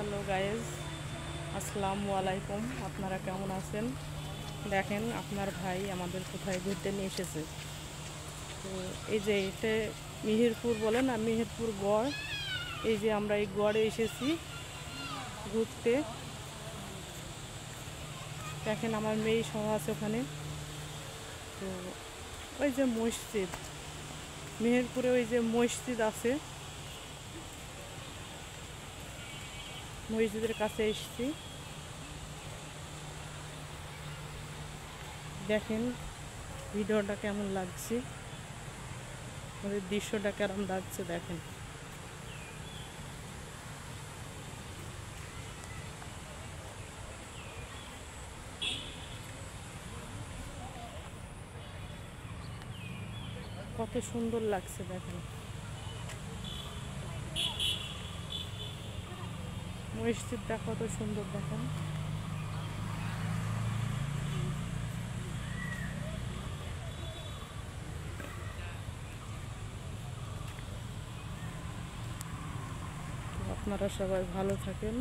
Hello guys, আসসালামু আলাইকুম। আপনারা কেমন আছেন? দেখেন আপনার ভাই আমাদের কোথায় ঘুরতে নিয়ে এসেছে। তো এই যে এটা মেহেরপুর বলে না, মেহেরপুর গড়। এই যে আমরা এই গড়ে এসেছি ঘুরতে। দেখেন আমার মেয়ে সহ আছে ওখানে। তো ওই যে মসজিদ, মেহেরপুরে ওই যে মসজিদ আছে, মসজিদের কাছে এসেছি। দেখেন ভিডিওটা কেমন লাগছে, আমাদের দৃশ্যটা কেমন লাগছে দেখেন। কত সুন্দর লাগছে দেখেন, মসজিদটা কত সুন্দর দেখেন। আপনারা সবাই ভালো থাকেন।